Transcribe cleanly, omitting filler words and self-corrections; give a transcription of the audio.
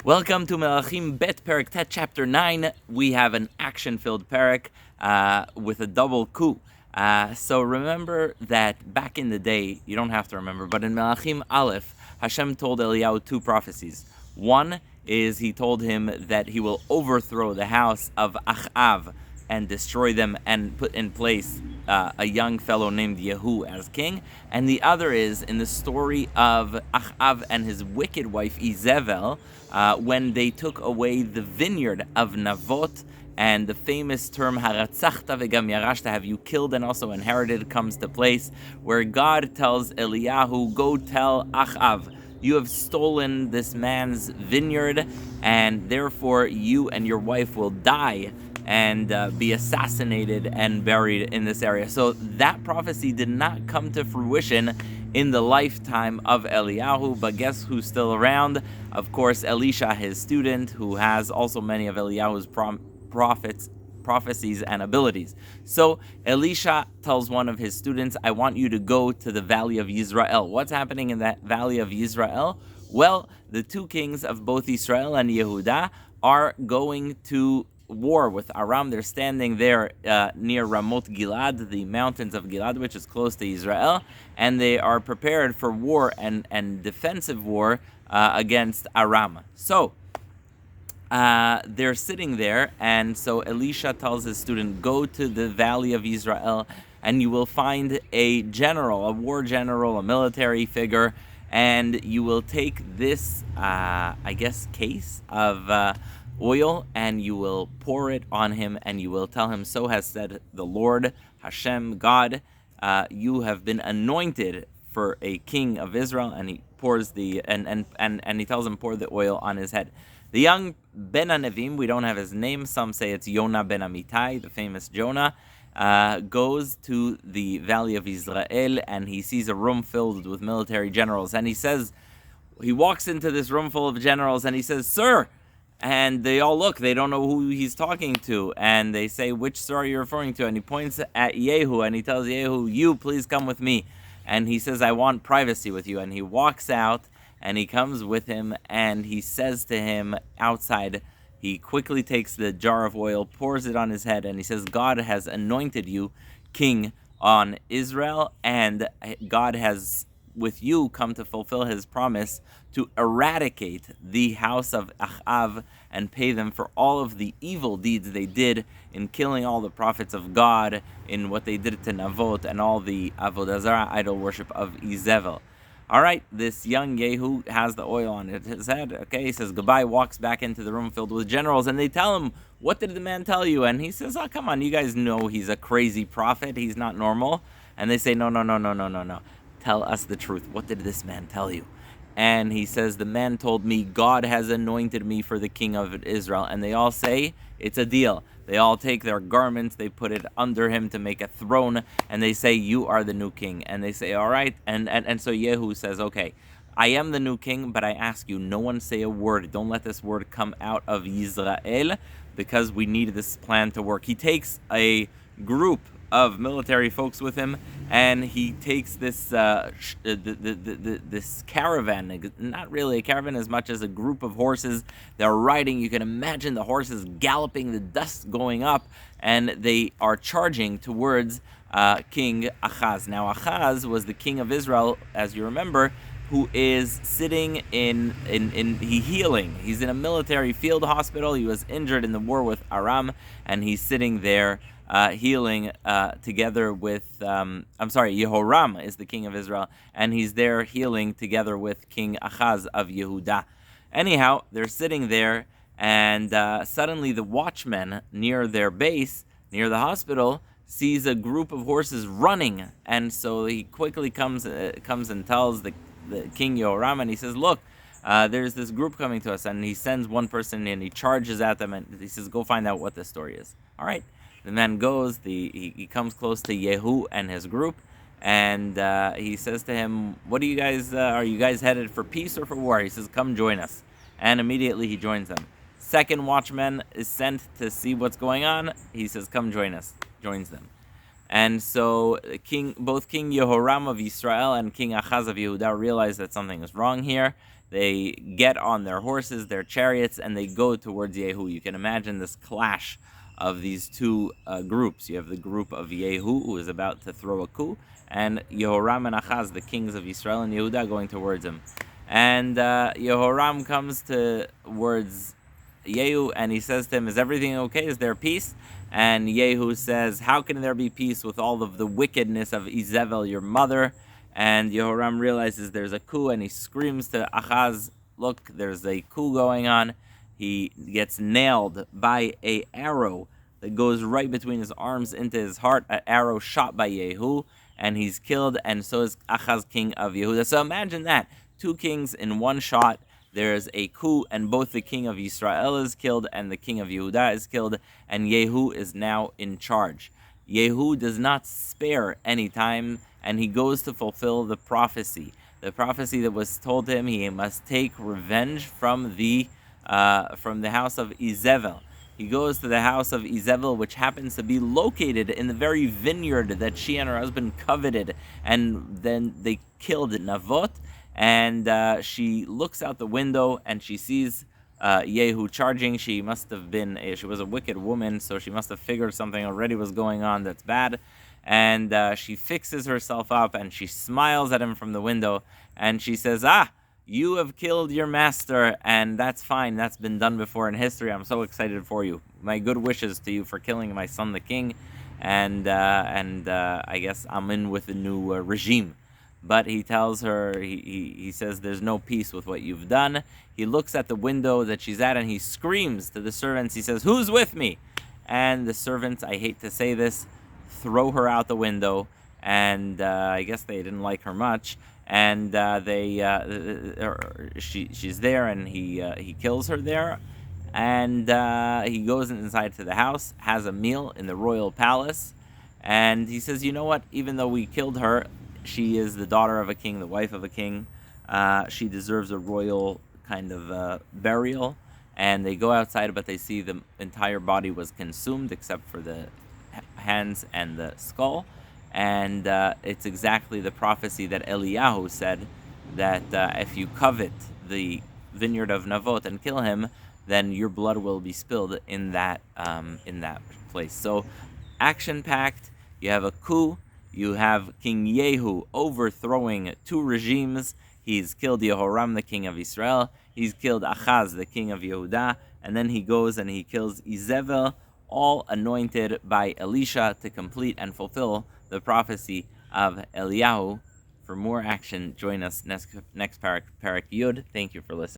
Welcome to Melachim perek Tet chapter 9. We have an action-filled perek with a double coup. So remember that back in the day, you don't have to remember, but in Melachim Aleph, Hashem told Eliyahu two prophecies. One is he told him that he will overthrow the house of Achaav and destroy them and put in place a young fellow named Yehu as king. And the other is in the story of Achaav and his wicked wife Izebel, when they took away the vineyard of Navot, and the famous term haratzachta vegam yarashta, have you killed and also inherited, comes to place, where God tells Eliyahu, go tell Achaav, you have stolen this man's vineyard, and therefore you and your wife will die and be assassinated and buried in this area. So that prophecy did not come to fruition in the lifetime of Eliyahu, but guess who's still around? Of course, Elisha, his student, who has also many of Eliyahu's prophecies and abilities. So Elisha tells one of his students, I want you to go to the valley of Yisrael. What's happening in that valley of Yisrael? Well, the two kings of both Israel and Yehuda are going to war with Aram. They're standing there near Ramot Gilad, the mountains of Gilad, which is close to Israel, and they are prepared for war and defensive war against Aram. So they're sitting there, and so Elisha tells his student, go to the valley of Israel, and you will find a general, a war general, a military figure, and you will take this, case of oil, and you will pour it on him, and you will tell him, so has said the Lord, Hashem, God, you have been anointed for a king of Israel, and he pours and he tells him, pour the oil on his head. The young Ben Anevim, we don't have his name, some say it's Yonah ben Amittai, the famous Jonah, goes to the valley of Israel, and he sees a room filled with military generals, and he walks into this room full of generals, and he says, sir, and they all look, they don't know who he's talking to, and they say, which sir are you referring to? And he points at Yehu, and he tells Yehu, you please come with me. And he says, I want privacy with you. And he walks out, and he comes with him, and he says to him outside, he quickly takes the jar of oil, pours it on his head, and he says, God has anointed you king on Israel, and God has with you come to fulfill his promise to eradicate the house of Achaav and pay them for all of the evil deeds they did in killing all the prophets of God, in what they did to Navot and all the Avodah Zarah idol worship of Izebel. All right, this young Yehu has the oil on his head. Okay, he says goodbye, walks back into the room filled with generals, and they tell him, what did the man tell you? And he says, oh, come on, you guys know he's a crazy prophet. He's not normal. And they say, no. Tell us the truth. What did this man tell you? And he says, the man told me, God has anointed me for the king of Israel. And they all say, it's a deal. They all take their garments, they put it under him to make a throne, and they say, you are the new king. And they say, all right. And so Yehu says, okay, I am the new king, but I ask you, no one say a word. Don't let this word come out of Yisrael, because we need this plan to work. He takes a group of military folks with him, and he takes this this caravan, not really a caravan as much as a group of horses. They're riding, you can imagine the horses galloping, the dust going up, and they are charging towards King Achaz. Now Achaz was the king of Israel, as you remember, who is sitting in healing. He's in a military field hospital. He was injured in the war with Aram, and he's sitting there healing together with, Yehoram is the king of Israel, and he's there healing together with King Achaz of Yehuda. Anyhow, they're sitting there, and suddenly the watchman near their base, near the hospital, sees a group of horses running, and so he quickly comes and tells the King Yehoram, and he says, look, there's this group coming to us, and he sends one person in, he charges at them, and he says, go find out what the story is. All right. The man goes, he comes close to Yehu and his group, and he says to him, what do you guys, are you guys headed for peace or for war? He says, come join us. And immediately he joins them. Second watchman is sent to see what's going on. He says, come join us, joins them. And so both King Yehoram of Israel and King Achaz of Yehuda realize that something is wrong here. They get on their horses, their chariots, and they go towards Yehu. You can imagine this clash of these two groups. You have the group of Yehu, who is about to throw a coup, and Yehoram and Achaz, the kings of Israel and Yehuda, going towards him. And Yehoram comes towards Yehu, and he says to him, "Is everything okay? Is there peace?" And Yehu says, "How can there be peace with all of the wickedness of Izebel, your mother?" And Yehoram realizes there's a coup, and he screams to Achaz, "Look, there's a coup going on." He gets nailed by an arrow that goes right between his arms into his heart, an arrow shot by Yehu, and he's killed, and so is Achaz, king of Yehuda. So imagine that. Two kings in one shot. There's a coup, and both the king of Israel is killed and the king of Yehuda is killed, and Yehu is now in charge. Yehu does not spare any time, and he goes to fulfill the prophecy. The prophecy that was told to him, he must take revenge from the house of Izebel. He goes to the house of Izebel, which happens to be located in the very vineyard that she and her husband coveted, and then they killed Navot. And she looks out the window and she sees Yehu charging. She was a wicked woman, so she must have figured something already was going on that's bad. And she fixes herself up and she smiles at him from the window and she says, "You have killed your master, and that's fine. That's been done before in history. I'm so excited for you. My good wishes to you for killing my son, the king. And I guess I'm in with the new regime." But he tells her, he says there's no peace with what you've done. He looks at the window that she's at and he screams to the servants. He says, "Who's with me?" And the servants, I hate to say this, throw her out the window. And I guess they didn't like her much. And she's there, and he kills her there. And he goes inside to the house, has a meal in the royal palace. And he says, "You know what? Even though we killed her, she is the daughter of a king, the wife of a king. She deserves a royal kind of burial." And they go outside, but they see the entire body was consumed except for the hands and the skull. And it's exactly the prophecy that Eliyahu said, that if you covet the vineyard of Navot and kill him, then your blood will be spilled in that place. So action-packed. You have a coup. You have King Yehu overthrowing two regimes. He's killed Yehoram, the king of Israel. He's killed Achaz, the king of Yehuda. And then he goes and he kills Izebel, all anointed by Elisha to complete and fulfill the prophecy of Eliyahu. For more action, join us next perek Yud. Thank you for listening.